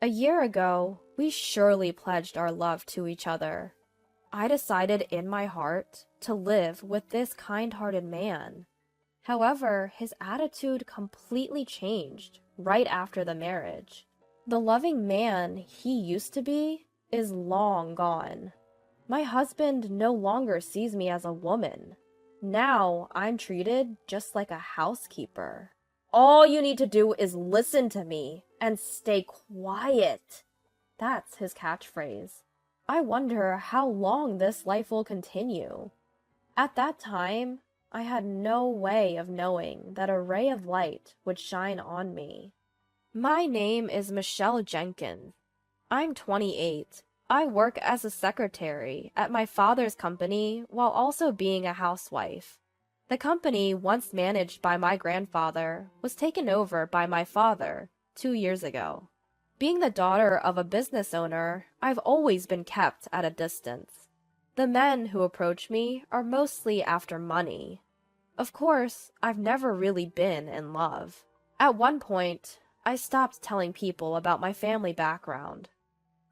A year ago, we surely pledged our love to each other. I decided in my heart to live with this kind-hearted man. However, his attitude completely changed right after the marriage. The loving man he used to be is long gone. My husband no longer sees me as a woman. Now I'm treated just like a housekeeper. All you need to do is listen to me and stay quiet. That's his catchphrase. I wonder how long this life will continue. At that time, I had no way of knowing that a ray of light would shine on me. My name is Michelle Jenkins. I'm 28. I work as a secretary at my father's company while also being a housewife. The company, once managed by my grandfather, was taken over by my father 2 years ago. Being the daughter of a business owner, I've always been kept at a distance. The men who approach me are mostly after money. Of course, I've never really been in love. At one point, I stopped telling people about my family background.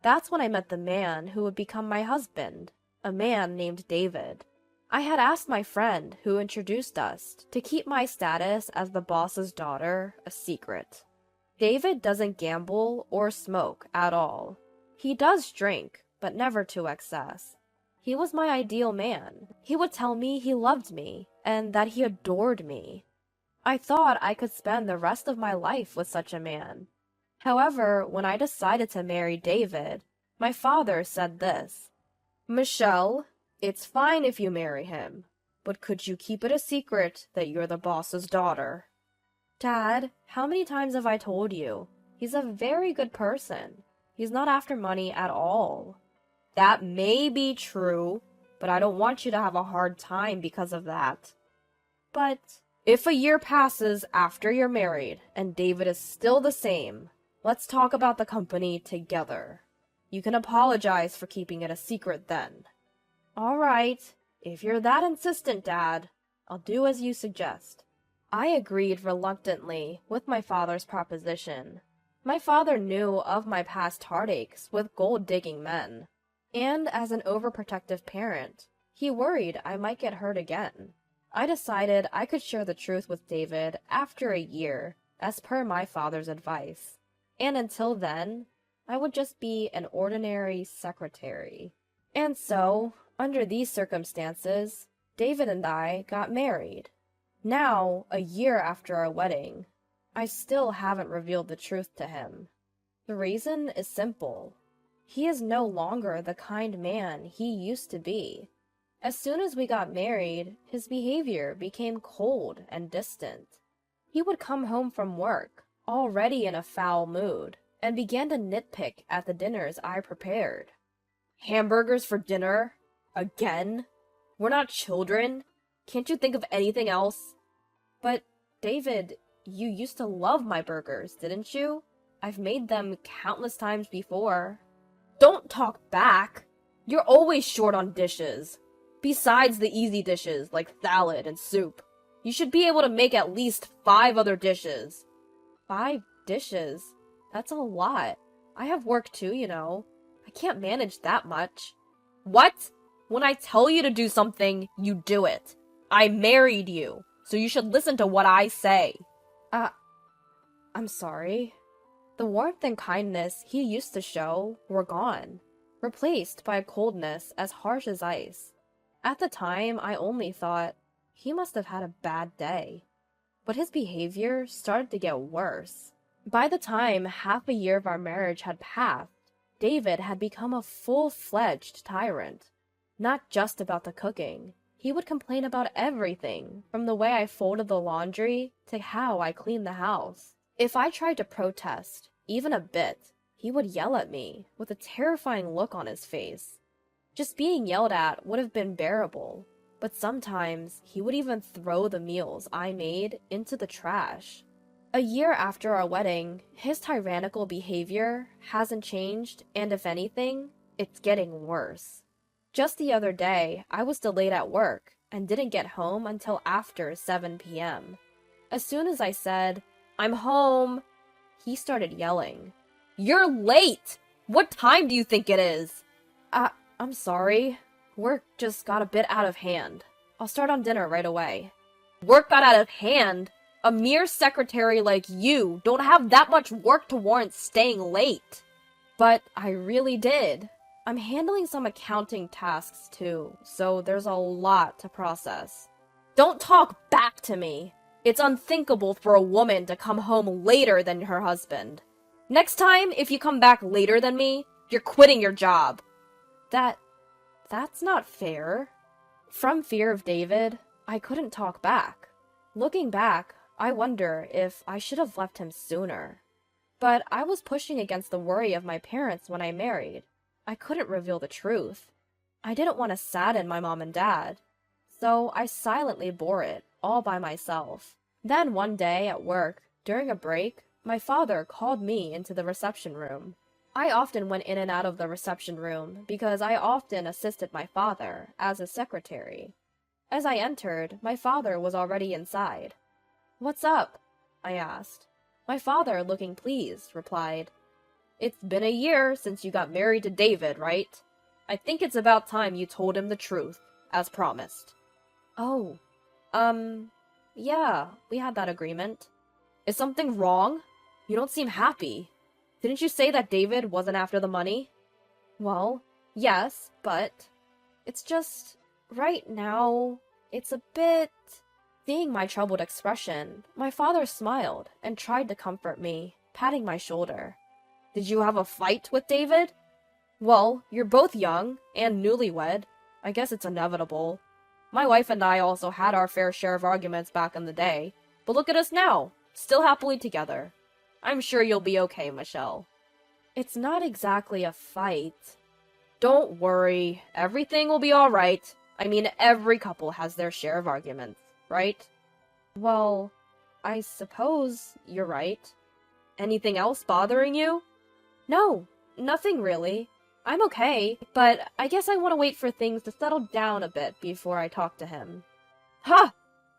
That's when I met the man who would become my husband, a man named David. I had asked my friend who introduced us to keep my status as the boss's daughter a secret. David doesn't gamble or smoke at all. He does drink, but never to excess. He was my ideal man. He would tell me he loved me and that he adored me. I thought I could spend the rest of my life with such a man. However, when I decided to marry David, my father said this: "Michelle, it's fine if you marry him, but could you keep it a secret that you're the boss's daughter?" Dad, how many times have I told you? He's a very good person. He's not after money at all. That may be true, but I don't want you to have a hard time because of that. But if a year passes after you're married and David is still the same, let's talk about the company together. You can apologize for keeping it a secret then. All right, if you're that insistent, Dad, I'll do as you suggest. I agreed reluctantly with my father's proposition. My father knew of my past heartaches with gold-digging men, and as an overprotective parent, he worried I might get hurt again. I decided I could share the truth with David after a year, as per my father's advice, and until then, I would just be an ordinary secretary. And so, under these circumstances, David and I got married. Now, a year after our wedding, I still haven't revealed the truth to him. The reason is simple. He is no longer the kind man he used to be. As soon as we got married, his behavior became cold and distant. He would come home from work, already in a foul mood, and began to nitpick at the dinners I prepared. Hamburgers for dinner? Again? We're not children. Can't you think of anything else? But, David, you used to love my burgers, didn't you? I've made them countless times before. Don't talk back. You're always short on dishes. Besides the easy dishes, like salad and soup, you should be able to make at least 5 other dishes. 5 dishes? That's a lot. I have work too, you know. I can't manage that much. What? When I tell you to do something, you do it. I married you, so you should listen to what I say. I'm sorry. The warmth and kindness he used to show were gone, replaced by a coldness as harsh as ice. At the time, I only thought, he must have had a bad day. But his behavior started to get worse. By the time half a year of our marriage had passed, David had become a full-fledged tyrant. Not just about the cooking. He would complain about everything, from the way I folded the laundry to how I cleaned the house. If I tried to protest, even a bit, he would yell at me with a terrifying look on his face. Just being yelled at would have been bearable, but sometimes he would even throw the meals I made into the trash. A year after our wedding, his tyrannical behavior hasn't changed, and if anything, it's getting worse. Just the other day, I was delayed at work and didn't get home until after 7 p.m. As soon as I said, "I'm home," he started yelling. You're late! What time do you think it is? I'm sorry. Work just got a bit out of hand. I'll start on dinner right away. Work got out of hand? A mere secretary like you don't have that much work to warrant staying late. But I really did. I'm handling some accounting tasks too, so there's a lot to process. Don't talk back to me. It's unthinkable for a woman to come home later than her husband. Next time, if you come back later than me, you're quitting your job. That's not fair. From fear of David, I couldn't talk back. Looking back, I wonder if I should have left him sooner. But I was pushing against the worry of my parents when I married. I couldn't reveal the truth. I didn't want to sadden my mom and dad. So I silently bore it, all by myself. Then one day at work, during a break, my father called me into the reception room. I often went in and out of the reception room because I often assisted my father as a secretary. As I entered, my father was already inside. "What's up?" I asked. My father, looking pleased, replied, "It's been a year since you got married to David, right? I think it's about time you told him the truth, as promised." "Oh, yeah, we had that agreement." "Is something wrong? You don't seem happy. Didn't you say that David wasn't after the money?" "Well, yes, but it's just, right now, it's a bit..." Seeing my troubled expression, my father smiled and tried to comfort me, patting my shoulder. "Did you have a fight with David?" "Well, you're both young and newlywed. I guess it's inevitable. My wife and I also had our fair share of arguments back in the day, but look at us now, still happily together. I'm sure you'll be okay, Michelle." "It's not exactly a fight." "Don't worry, everything will be alright. I mean, every couple has their share of arguments, right?" "Well, I suppose you're right." "Anything else bothering you?" "No, nothing really. I'm okay, but I guess I want to wait for things to settle down a bit before I talk to him." "Ha!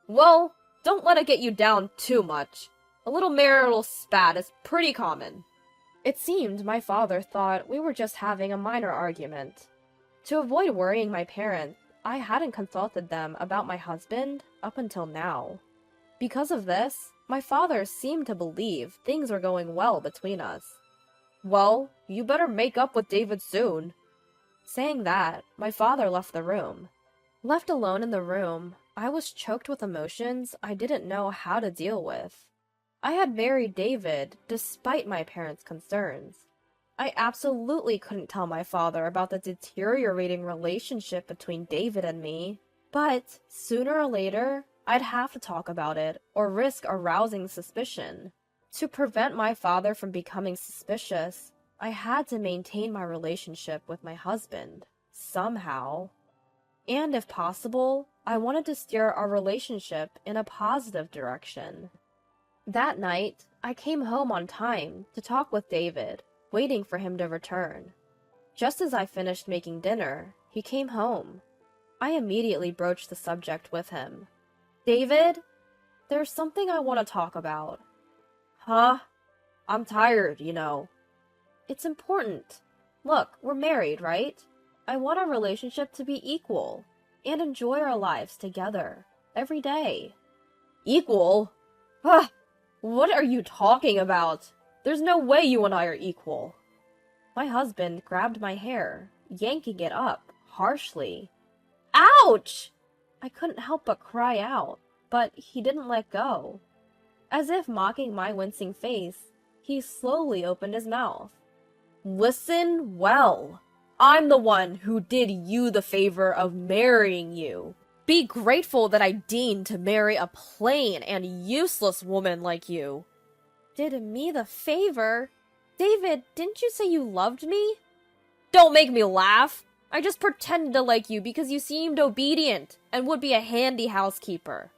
Well, don't let it get you down too much. A little marital spat is pretty common." It seemed my father thought we were just having a minor argument. To avoid worrying my parents, I hadn't consulted them about my husband up until now. Because of this, my father seemed to believe things were going well between us. "Well, you better make up with David soon." Saying that, my father left the room. Left alone in the room, I was choked with emotions I didn't know how to deal with. I had married David despite my parents' concerns. I absolutely couldn't tell my father about the deteriorating relationship between David and me, but sooner or later, I'd have to talk about it or risk arousing suspicion. To prevent my father from becoming suspicious, I had to maintain my relationship with my husband, somehow. And if possible, I wanted to steer our relationship in a positive direction. That night, I came home on time to talk with David, waiting for him to return. Just as I finished making dinner, he came home. I immediately broached the subject with him. "David, there's something I want to talk about." "Huh? I'm tired, you know." "It's important. Look, we're married, right? I want our relationship to be equal and enjoy our lives together every day." "Equal? Huh? What are you talking about? There's no way you and I are equal." My husband grabbed my hair, yanking it up harshly. "Ouch!" I couldn't help but cry out, but he didn't let go. As if mocking my wincing face, he slowly opened his mouth. "Listen well. I'm the one who did you the favor of marrying you. Be grateful that I deigned to marry a plain and useless woman like you." "Did me the favor? David, didn't you say you loved me?" "Don't make me laugh. I just pretended to like you because you seemed obedient and would be a handy housekeeper."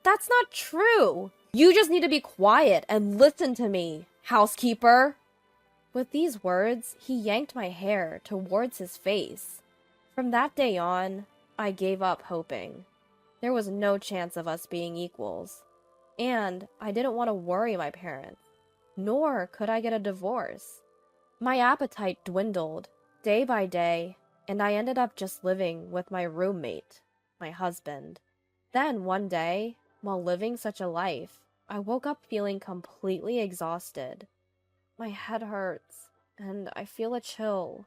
That's not true. You just need to be quiet and listen to me, housekeeper." With these words, he yanked my hair towards his face. From that day on, I gave up hoping. There was no chance of us being equals. And I didn't want to worry my parents. nor could I get a divorce. My appetite dwindled day by day, and I ended up just living with my roommate, my husband. Then one day, while living such a life, I woke up feeling completely exhausted. My head hurts, and I feel a chill.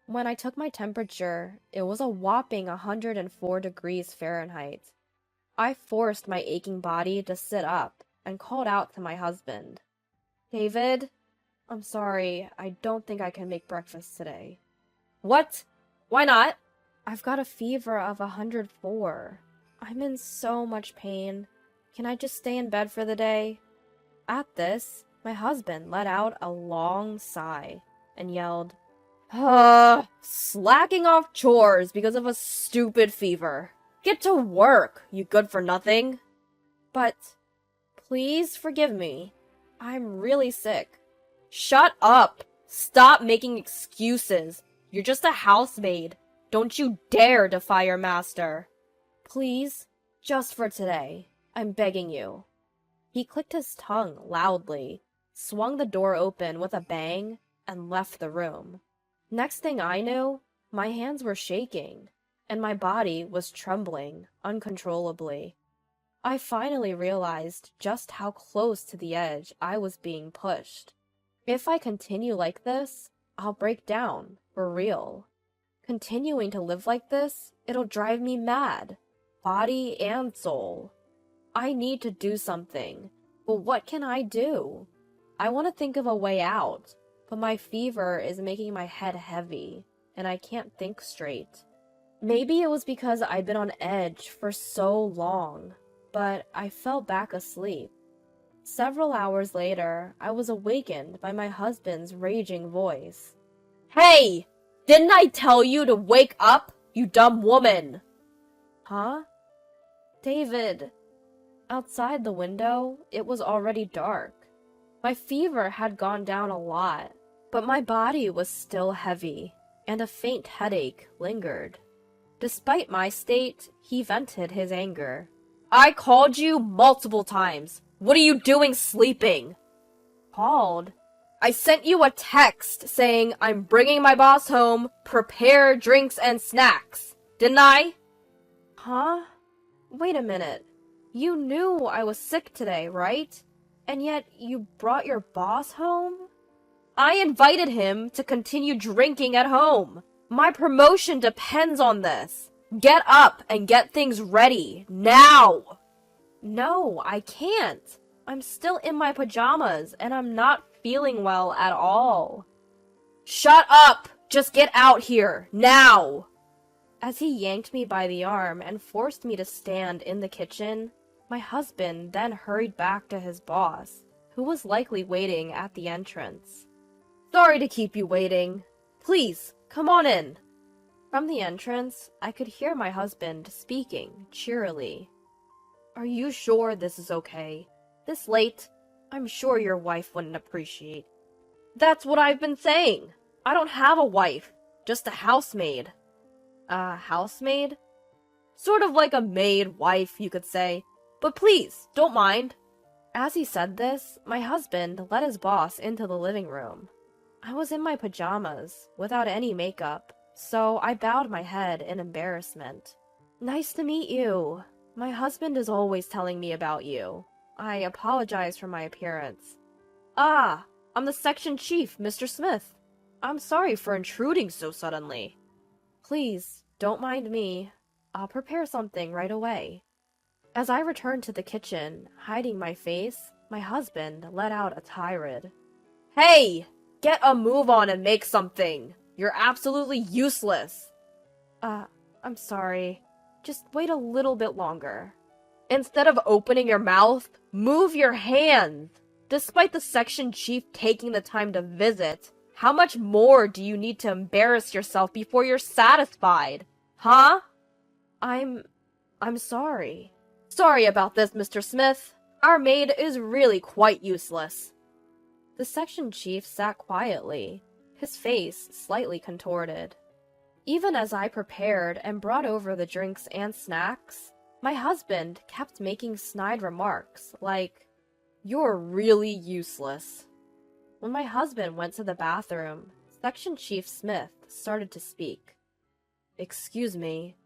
When I took my temperature, it was a whopping 104 degrees Fahrenheit. I forced my aching body to sit up and called out to my husband. David, I'm sorry, I don't think I can make breakfast today. What? Why not? I've got a fever of 104. I'm in so much pain. Can I just stay in bed for the day? At this, my husband let out a long sigh and yelled, slacking off chores because of a stupid fever. Get to work, you good-for-nothing. But, please forgive me. I'm really sick. Shut up! Stop making excuses. You're just a housemaid. Don't you dare defy your master. Please, just for today, I'm begging you. He clicked his tongue loudly, swung the door open with a bang, and left the room. Next thing I knew, my hands were shaking, and my body was trembling uncontrollably. I finally realized just how close to the edge I was being pushed. If I continue like this, I'll break down, for real. Continuing to live like this, it'll drive me mad, body and soul. I need to do something, but what can I do? I want to think of a way out, but my fever is making my head heavy, and I can't think straight. Maybe it was because I'd been on edge for so long, but I fell back asleep. Several hours later, I was awakened by my husband's raging voice. Hey! Didn't I tell you to wake up, you dumb woman? Huh? David. Outside the window, it was already dark. My fever had gone down a lot, but my body was still heavy, and a faint headache lingered. Despite my state, he vented his anger. I called you multiple times. What are you doing sleeping? Called? I sent you a text saying I'm bringing my boss home, prepare drinks and snacks. Didn't I? Huh? Wait a minute. You knew I was sick today, right? And yet you brought your boss home? I invited him to continue drinking at home. My promotion depends on this. Get up and get things ready, now! No, I can't. I'm still in my pajamas, and I'm not feeling well at all. Shut up! Just get out here, now! As he yanked me by the arm and forced me to stand in the kitchen, my husband then hurried back to his boss, who was likely waiting at the entrance. Sorry to keep you waiting. Please, come on in. From the entrance, I could hear my husband speaking cheerily. Are you sure this is okay? This late? I'm sure your wife wouldn't appreciate. That's what I've been saying. I don't have a wife, just a housemaid. A housemaid? Sort of like a maid wife, you could say. But please, don't mind. As he said this, my husband led his boss into the living room. I was in my pajamas, without any makeup, so I bowed my head in embarrassment. Nice to meet you. My husband is always telling me about you. I apologize for my appearance. Ah, I'm the section chief, Mr. Smith. I'm sorry for intruding so suddenly. Please, don't mind me. I'll prepare something right away. As I returned to the kitchen, hiding my face, my husband let out a tirade. Hey! Get a move on and make something! You're absolutely useless! I'm sorry. Just wait a little bit longer. Instead of opening your mouth, move your hands! Despite the section chief taking the time to visit, how much more do you need to embarrass yourself before you're satisfied? Huh? I'm sorry. Sorry about this, Mr. Smith. Our maid is really quite useless. The section chief sat quietly, his face slightly contorted. Even as I prepared and brought over the drinks and snacks, my husband kept making snide remarks like, You're really useless. When my husband went to the bathroom, Section Chief Smith started to speak. "Excuse me."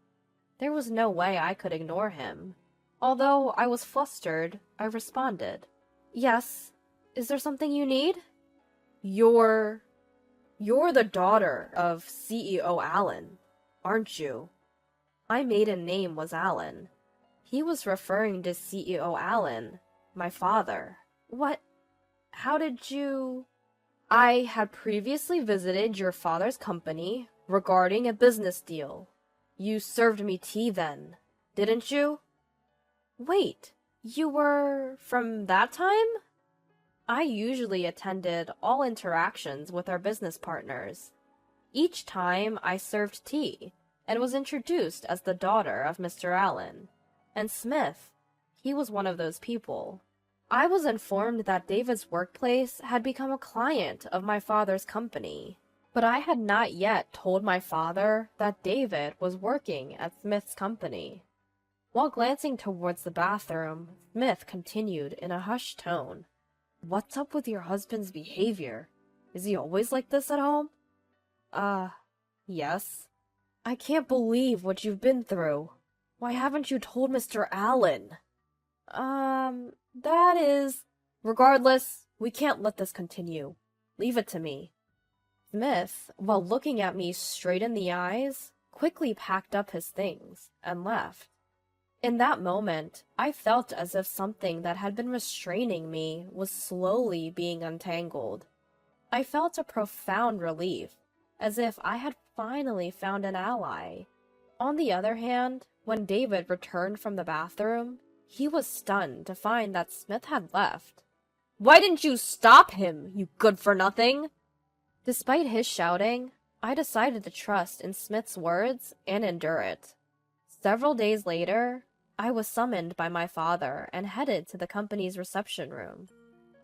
There was no way I could ignore him. Although I was flustered, I responded. "Yes. Is there something you need?" You're the daughter of CEO Allen, aren't you?" My maiden name was Allen. He was referring to CEO Allen, my father. What? How did you... I had previously visited your father's company regarding a business deal. You served me tea then, didn't you? Wait, you were from that time? I usually attended all interactions with our business partners. Each time I served tea and was introduced as the daughter of Mr. Allen. And Smith, he was one of those people. I was informed that David's workplace had become a client of my father's company, but I had not yet told my father that David was working at Smith's company. While glancing towards the bathroom, Smith continued in a hushed tone. "What's up with your husband's behavior? Is he always like this at home?" Yes. I can't believe what you've been through. Why haven't you told Mr. Allen?" That is... Regardless, we can't let this continue. Leave it to me." Smith, while looking at me straight in the eyes, quickly packed up his things and left. In that moment, I felt as if something that had been restraining me was slowly being untangled. I felt a profound relief, as if I had finally found an ally. On the other hand, when David returned from the bathroom, he was stunned to find that Smith had left. "Why didn't you stop him, you good-for-nothing?" Despite his shouting, I decided to trust in Smith's words and endure it. Several days later, I was summoned by my father and headed to the company's reception room.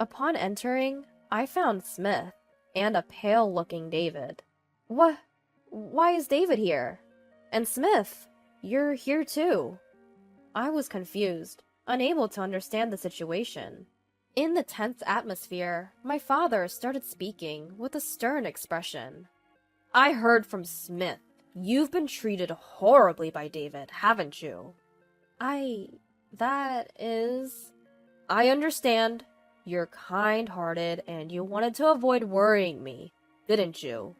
Upon entering, I found Smith and a pale-looking David. Why is David here? And Smith, you're here too." I was confused, unable to understand the situation. In the tense atmosphere, my father started speaking with a stern expression. "I heard from Smith. You've been treated horribly by David, haven't you?" That is... "I understand. You're kind-hearted and you wanted to avoid worrying me, didn't you?"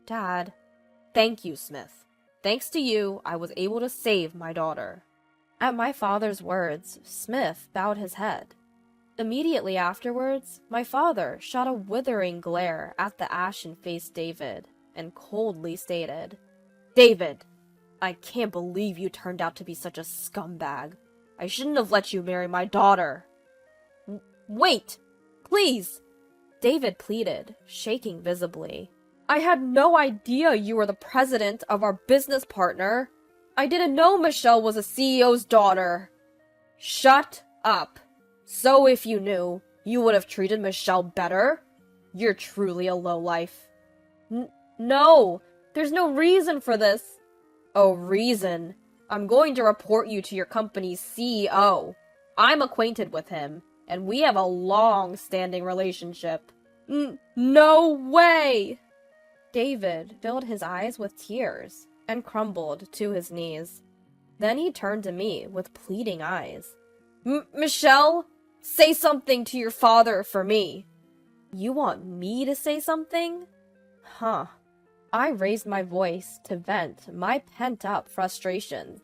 "Dad." "Thank you, Smith. Thanks to you, I was able to save my daughter." At my father's words, Smith bowed his head. Immediately afterwards, my father shot a withering glare at the ashen-faced David and coldly stated, "David, I can't believe you turned out to be such a scumbag. I shouldn't have let you marry my daughter." Wait! Please!" David pleaded, shaking visibly. "I had no idea you were the president of our business partner. I didn't know Michelle was a CEO's daughter." "Shut up. So if you knew, you would have treated Michelle better? You're truly a lowlife." No, there's no reason for this." "Oh, reason? I'm going to report you to your company's CEO. I'm acquainted with him, and we have a long-standing relationship." No way!" David filled his eyes with tears and crumbled to his knees. Then he turned to me with pleading eyes. Michelle, say something to your father for me." "You want me to say something?" Huh. I raised my voice to vent my pent-up frustrations.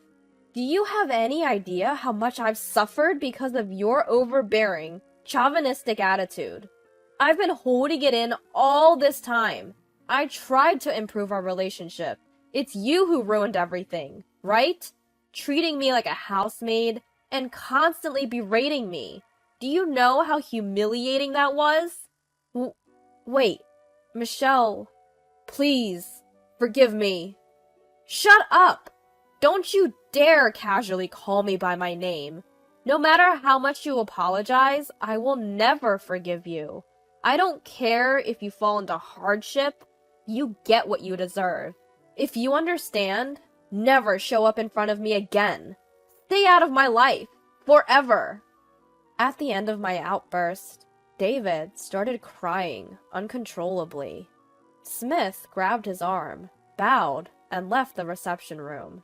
"Do you have any idea how much I've suffered because of your overbearing, chauvinistic attitude? I've been holding it in all this time. I tried to improve our relationship. It's you who ruined everything, right? Treating me like a housemaid and constantly berating me. Do you know how humiliating that was?" Wait, Michelle, please, forgive me." "Shut up! Don't you dare casually call me by my name. No matter how much you apologize, I will never forgive you. I don't care if you fall into hardship. You get what you deserve. If you understand, never show up in front of me again. Stay out of my life, forever." At the end of my outburst, David started crying uncontrollably. Smith grabbed his arm, bowed, and left the reception room.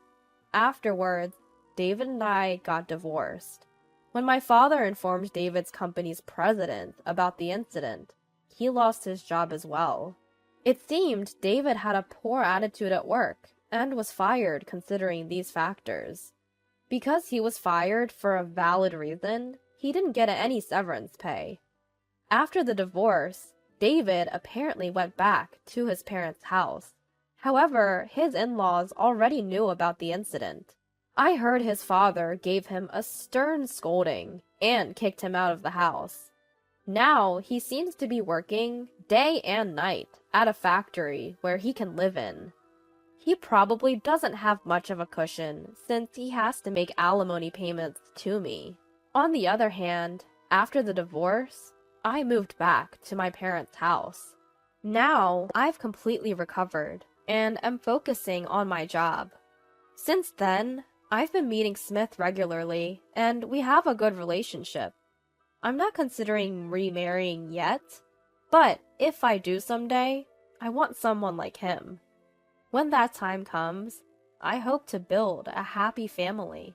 Afterwards, David and I got divorced. When my father informed David's company's president about the incident, he lost his job as well. It seemed David had a poor attitude at work and was fired considering these factors. Because he was fired for a valid reason, he didn't get any severance pay. After the divorce, David apparently went back to his parents' house. However, his in-laws already knew about the incident. I heard his father gave him a stern scolding and kicked him out of the house. Now he seems to be working day and night at a factory where he can live in. He probably doesn't have much of a cushion since he has to make alimony payments to me. On the other hand, after the divorce, I moved back to my parents' house. Now I've completely recovered and am focusing on my job. Since then, I've been meeting Smith regularly and we have a good relationship. I'm not considering remarrying yet, but if I do someday, I want someone like him. When that time comes, I hope to build a happy family.